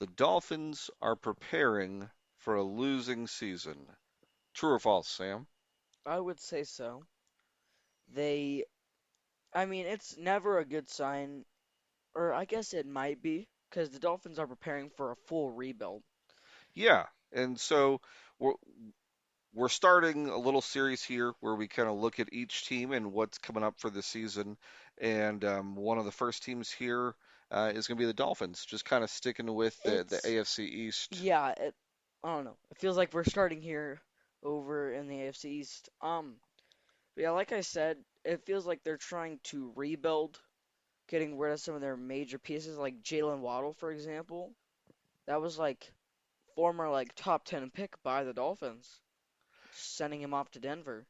The Dolphins are preparing for a losing season. True or false, Sam? I would say so. They, I mean, it's never a good sign, or I guess it might be, because the Dolphins are preparing for a full rebuild. Yeah. And so we're we're starting a little series here where we kind of look at each team and what's coming up for the season. And one of the first teams here is going to be the Dolphins, just kind of sticking with the It's, AFC East. yeah, I don't know. It feels like we're starting here over in the AFC East. But yeah, like I said, it feels like they're trying to rebuild, getting rid of some of their major pieces, like Jalen Waddle, for example. That was like former like top 10 pick by the Dolphins, sending him off to Denver.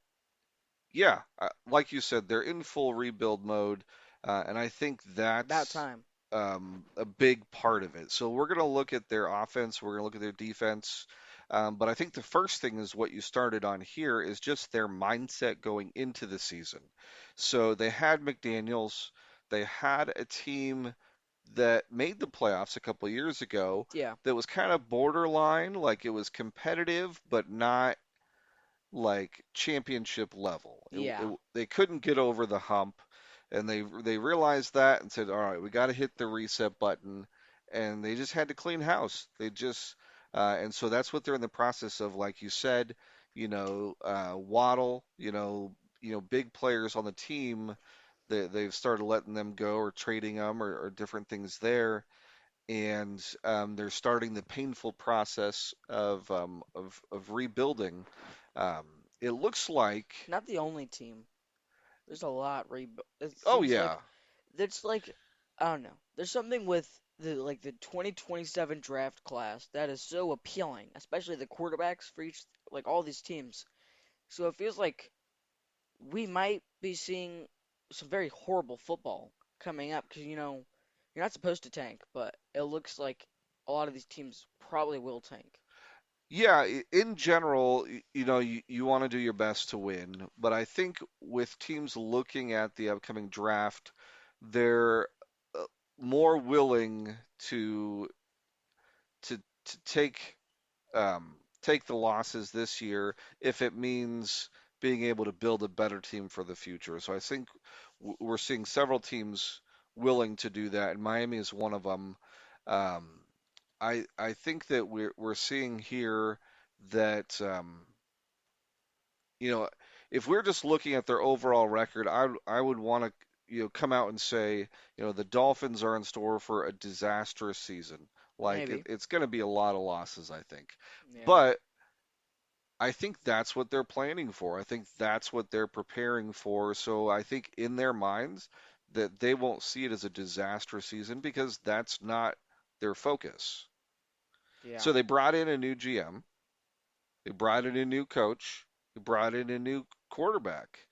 Yeah, like you said, they're in full rebuild mode, and I think About that's time. a big part of it. So we're going to look at their offense, we're going to look at their defense, but I think the first thing is what you started on here is just their mindset going into the season. So they had McDaniels, they had a team that made the playoffs a couple of years ago Yeah, that was kind of borderline, like it was competitive, but not like championship level. yeah. They couldn't get over the hump, and they realized that and said, "All right, we got to hit the reset button," and they just had to clean house. They just and so that's what they're in the process of, like you said, Waddle, big players on the team. They've started letting them go or trading them or different things there, and they're starting the painful process of rebuilding. Um, it looks like, Not the only team. There's a lot rebuild. It oh seems like yeah, there's like I don't know. There's something with the 2027 draft class that is so appealing, especially the quarterbacks for each like all these teams. So it feels like we might be seeing some very horrible football coming up because you're not supposed to tank, but it looks like a lot of these teams probably will tank. yeah. In general, you want to do your best to win, but I think with teams looking at the upcoming draft, they're uh, more willing to take the losses this year if it means being able to build a better team for the future. So I think we're seeing several teams willing to do that, and Miami is one of them. Um, I think that we're seeing here that you know if we're just looking at their overall record, I would want to come out and say the Dolphins are in store for a disastrous season. Like Maybe. it's going to be a lot of losses, I think. Yeah. But I think that's what they're planning for. I think that's what they're preparing for. So I think in their minds that they won't see it as a disastrous season because that's not their focus. Yeah. So they brought in a new GM, they brought in a new coach, they brought in a new quarterback.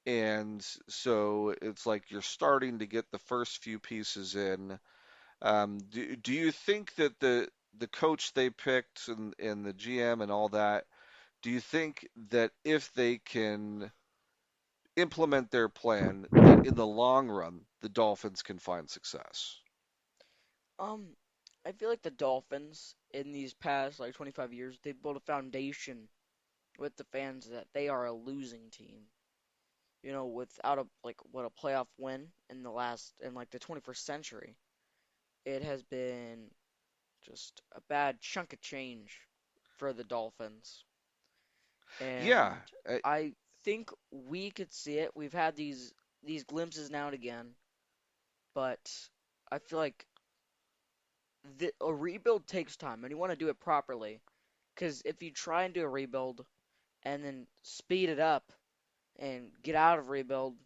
And so it's like you're starting to get the first few pieces in. Do you think that the coach they picked and the GM and all that, do you think that if they can implement their plan, that in the long run, the Dolphins can find success? Um, I feel like the Dolphins in these past like 25 years, they've built a foundation with the fans that they are a losing team. Without a playoff win in like the 21st century, it has been just a bad chunk of change for the Dolphins. Yeah, And I think we could see it. We've had these glimpses now and again, but I feel like a rebuild takes time, and you want to do it properly. Because if you try and do a rebuild and then speed it up and get out of rebuild,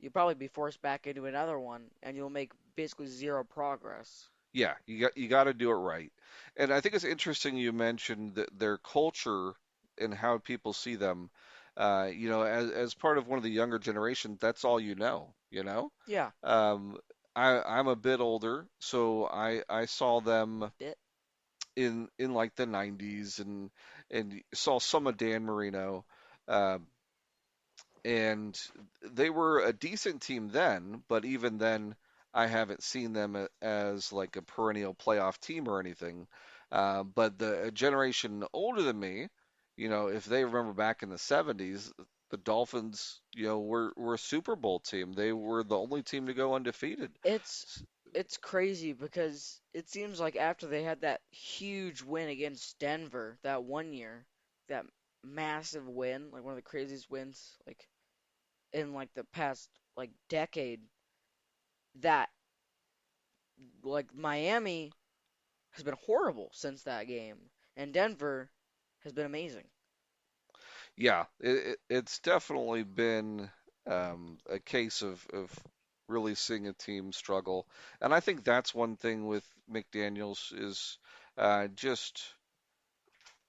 you'll probably be forced back into another one, and you'll make basically zero progress. yeah, you got to do it right. And I think it's interesting you mentioned that their culture and how people see them. As part of one of the younger generation, that's all you know. Yeah, Um, I'm a bit older, so I saw a them bit. in like the 90s and saw some of Dan Marino. Um, and they were a decent team then, but even then, I haven't seen them as like a perennial playoff team or anything. But the a generation older than me, if they remember back in the 70s, the Dolphins, were a Super Bowl team. They were the only team to go undefeated. It's it's crazy because it seems like after they had that huge win against Denver that one year, that massive win, like one of the craziest wins like in like the past like decade, that like Miami has been horrible since that game, and Denver has been amazing. Yeah, it's definitely been a case of really seeing a team struggle, and I think that's one thing with McDaniels is just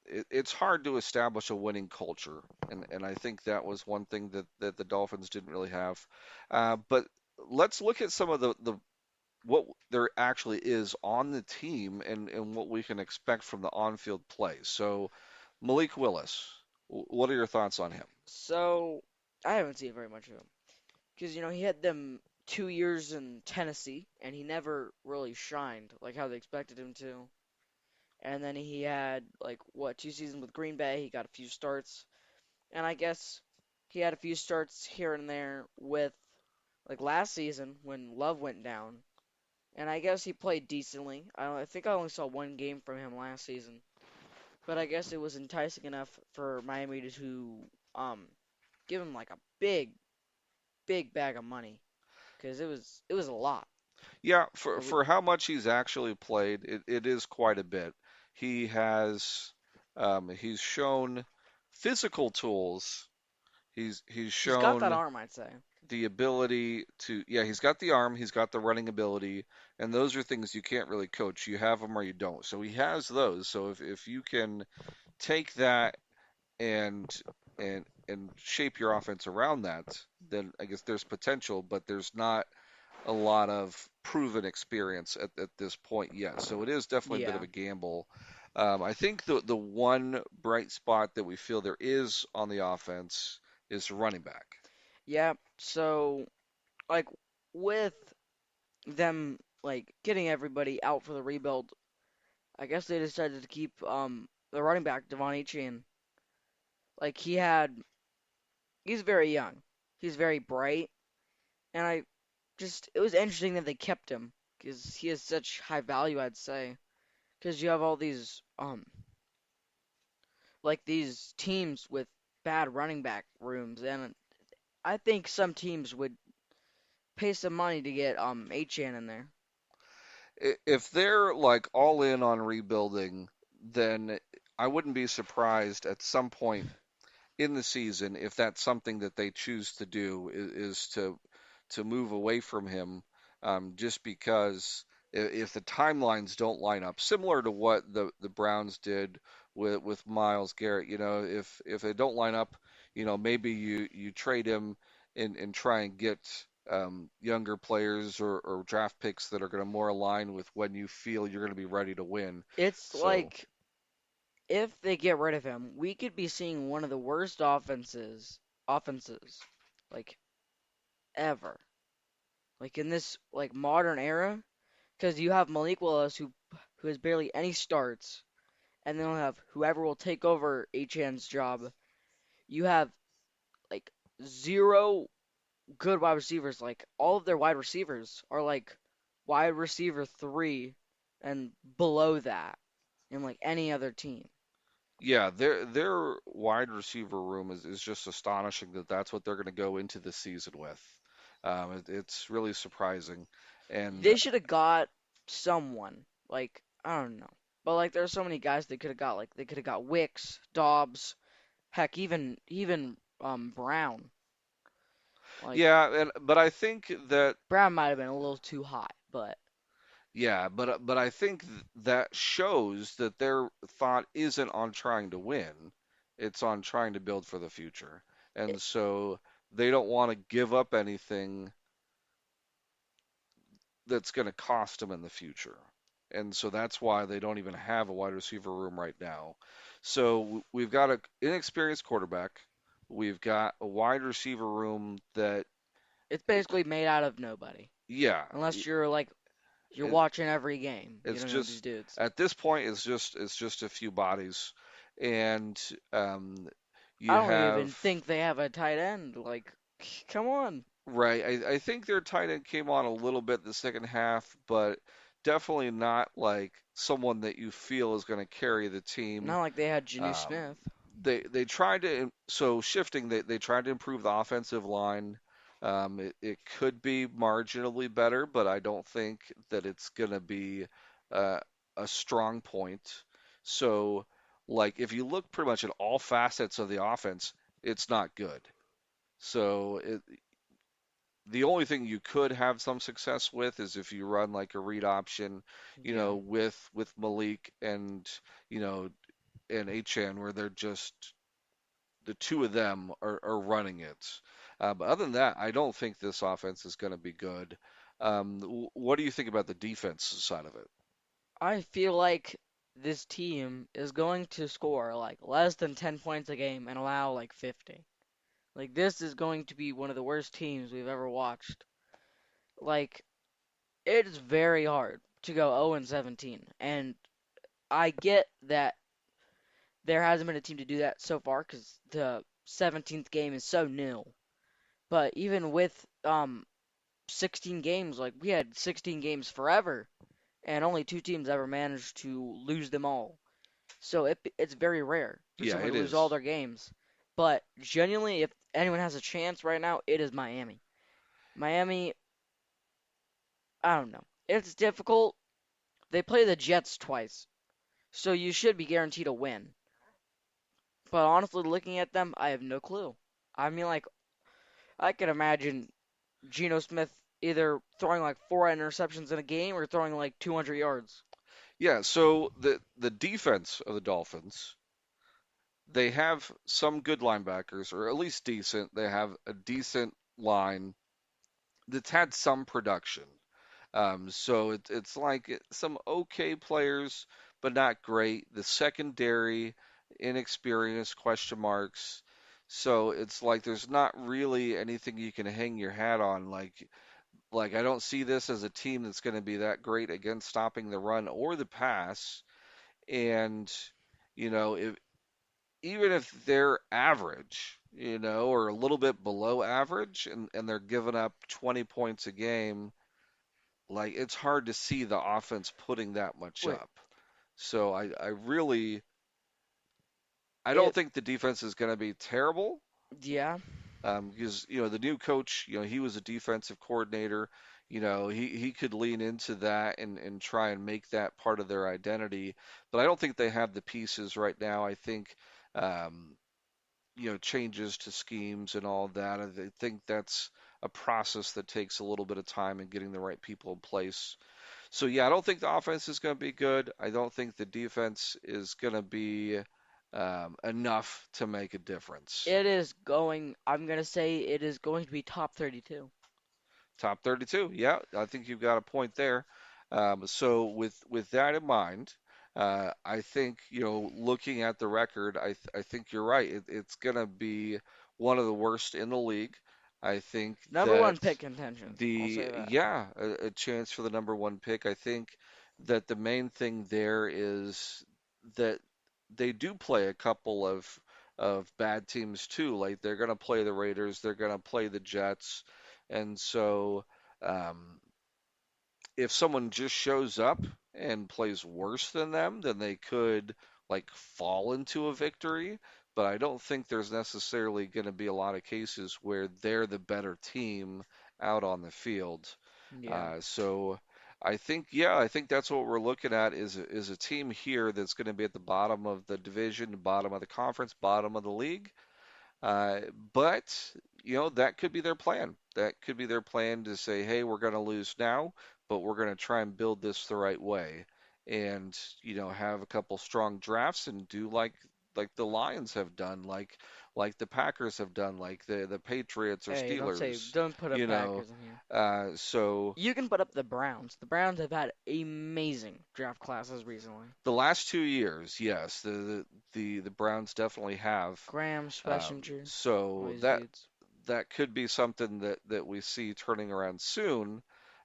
it's hard to establish a winning culture, and I think that was one thing that the Dolphins didn't really have. But let's look at some of the what there actually is on the team and what we can expect from the on-field play. So Malik Willis, what are your thoughts on him? So I haven't seen very much of him because he had them 2 years in Tennessee and he never really shined like how they expected him to. And then he had like what 2 seasons with Green Bay. He got a few starts, and I guess he had a few starts here and there with like last season when Love went down. And I guess he played decently. I think I only saw one game from him last season, but I guess it was enticing enough for Miami to give him like a big bag of money because it was a lot. Yeah, for Or we, for how much he's actually played, it is quite a bit. He he's shown physical tools. He's he's got that shown arm, I'd say. the ability to, yeah, he's got the arm, he's got the running ability, and those are things you can't really coach. You have them or you don't. So he has those. So if you can take that and and shape your offense around that, then I guess there's potential, but there's not a lot of proven experience at this point yet. So it is definitely a bit of Yeah, a gamble. I think the one bright spot that we feel there is on the offense is running back. yeah. So like with them like getting everybody out for the rebuild, I guess they decided to keep the running back Devon Achane. Like he's very young, he's very bright, and I just it was interesting that they kept him because he has such high value, I'd say. Because you have all these like these teams with bad running back rooms, and I think some teams would pay some money to get Achane in there. If they're like all in on rebuilding, then I wouldn't be surprised at some point in the season if that's something that they choose to do is to move away from him, just because if the timelines don't line up, similar to what the Browns did with Miles Garrett, if they don't line up, maybe you trade him and try and get younger players or draft picks that are going to more align with when you feel you're going to be ready to win. It's So like if they get rid of him, we could be seeing one of the worst offenses like ever. Like in this like modern era, because you have Malik Willis who has barely any starts, and then you'll have whoever will take over Achan's job. You have like zero good wide receivers. Like all of their wide receivers are like wide receiver three and below that in like any other team. yeah, their wide receiver room is just astonishing that that's what they're going to go into the season with. It's really surprising, and They should have got someone like I don't know, but like there's so many guys they could have got. Like they could have got Wicks, Dobbs, heck, even Brown. Like yeah, but I think that Brown might have been a little too high, but yeah, but I think that shows that their thought isn't on trying to win, it's on trying to build for the future, it, and so they don't want to give up anything that's going to cost them in the future. And so that's why they don't even have a wide receiver room right now. So we've got an inexperienced quarterback. We've got a wide receiver room that it's basically made out of nobody. yeah, Unless you're like you're it, watching every game. You it's don't know these just dudes. at this point it's just a few bodies, and I you don't have even think they have a tight end. Like, come on. right. I think their tight end came on a little bit the second half, but definitely not like someone that you feel is going to carry the team. Not like they had Genu Um, Smith. they tried to so shifting they tried to improve the offensive line. It could be marginally better, but I don't think that it's going to be uh, a strong point. So, like if you look pretty much at all facets of the offense, it's not good. So the only thing you could have some success with is if you run like a read option, Yeah. with Malik and you know and Achan where they're just the two of them are running it. But other than that, I don't think this offense is going to be good. What do you think about the defense side of it? I feel like this team is going to score like less than 10 points a game and allow like 50. Like this is going to be one of the worst teams we've ever watched. Like it is very hard to go 0 and 17. And I get that there hasn't been a team to do that so far cuz the 17th game is so new. But even with 16 games, like we had 16 games forever and only two teams ever managed to lose them all. So it's very rare for Yeah, someone it to lose all is. their games. But genuinely, if anyone has a chance right now, it is Miami. Miami, I don't know. It's difficult. They play the Jets twice, so you should be guaranteed a win. But honestly, looking at them, I have no clue. I mean, like, I can imagine Geno Smith either throwing like four interceptions in a game or throwing like 200 yards. Yeah, so the defense of the Dolphins, they have some good linebackers, or at least decent. They have a decent line that's had some production. So it's like some okay players, but not great. The secondary, inexperienced question marks. So it's like there's not really anything you can hang your hat on. Like I don't see this as a team that's going to be that great against stopping the run or the pass. And if even if they're average, or a little bit below average, and they're giving up 20 points a game, like it's hard to see the offense putting that much Wait, up. So I really I don't it, think the defense is going to be terrible yeah, because the new coach, he was a defensive coordinator. He could lean into that and try and make that part of their identity. But I don't think they have the pieces right now. I think um, changes to schemes and all that. I think that's a process that takes a little bit of time and getting the right people in place. So yeah, I don't think the offense is going to be good. I don't think the defense is going to be enough to make a difference. it is going, I'm going to say it is going to be top 32. Top 32, yeah, I think you've got a point there. So with that in mind, I think looking at the record, I think you're right. It's going to be one of the worst in the league. I think Number that one pick contention. I'll the say that. yeah a chance for the number one pick. I think that the main thing there is that they do play a couple of bad teams too. Like they're going to play the Raiders, they're going to play the Jets, and so um, if someone just shows up and plays worse than them, then they could like fall into a victory. But I don't think there's necessarily going to be a lot of cases where they're the better team out on the field. Yeah. So I think that's what we're looking at is a team here that's going to be at the bottom of the division, bottom of the conference, bottom of the league. Uh, but that could be their plan. That could be their plan to say, hey, we're going to lose now, but we're going to try and build this the right way, and have a couple strong drafts and do like the Lions have done, like the Packers have done, like the Patriots or Hey, Steelers. don't put up You know, Packers in here. so You can put up the Browns. The Browns have had amazing draft classes recently. the last 2 years, yes, the Browns definitely have. Graham, Schlesinger, all So these that dudes. that could be something that we see turning around soon.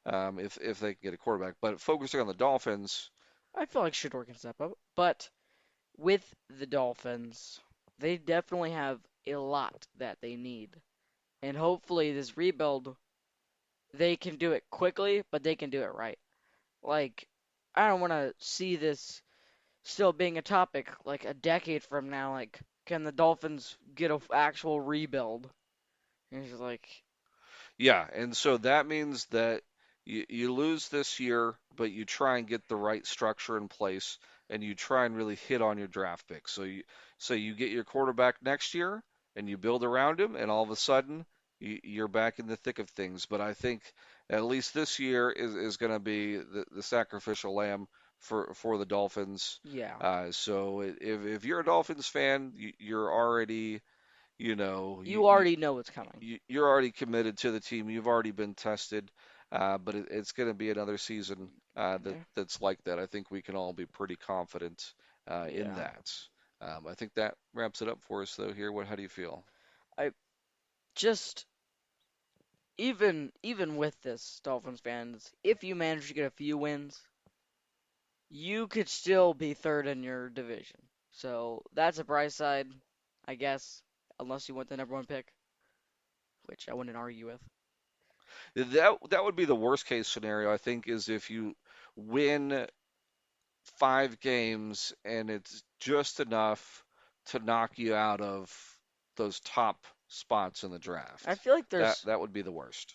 if they can get a quarterback. But focusing on the Dolphins, I feel like Shador can step up, but with the Dolphins, they definitely have a lot that they need, and hopefully this rebuild they can do it quickly, but they can do it right. Like, I don't want to see this still being a topic like a decade from now. Like, can the Dolphins get an actual rebuild? And it's just like, yeah, and so that means that you lose this year, but you try and get the right structure in place, and you try and really hit on your draft picks. So you get your quarterback next year, and you build around him, and all of a sudden you're back in the thick of things. But I think at least this year is going to be the sacrificial lamb for the Dolphins. yeah, So if you're a Dolphins fan, you're already you already know what's coming. you're already committed to the team. You've already been tested, but it's going to be another season Yeah, that's like that. I think we can all be pretty confident in yeah. that. I think that wraps it up for us, though. Here, how do you feel? I just even with this, Dolphins fans, if you manage to get a few wins, you could still be third in your division. So that's a bright side, I guess, unless you want the number one pick, which I wouldn't argue with. That would be the worst case scenario, I think, is if you win 5 games and it's just enough to knock you out of those top spots in the I draft. feel like That there's that would be the worst.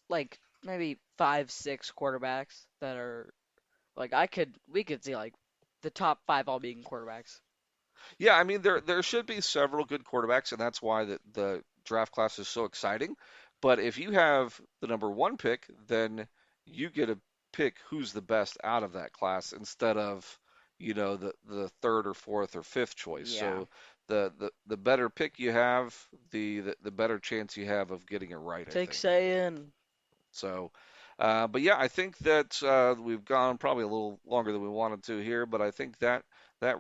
like maybe five, six quarterbacks that are like we could see like the top five all being quarterbacks. Yeah, I mean there should be several good quarterbacks, and that's why the draft class is so exciting. But if you have the number one pick, then you get to pick who's the best out of that class instead of, the third or fourth or fifth choice. Yeah. So the better pick you have, the better chance you have of getting it right, I Take think. saying. So, but yeah, I think that we've gone probably a little longer than we wanted to here, but I think that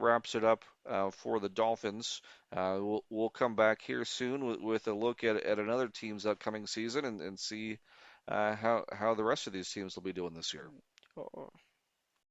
wraps it up for the Dolphins. We'll come back here soon with a look at another team's upcoming season and see how the rest of these teams will be doing this year.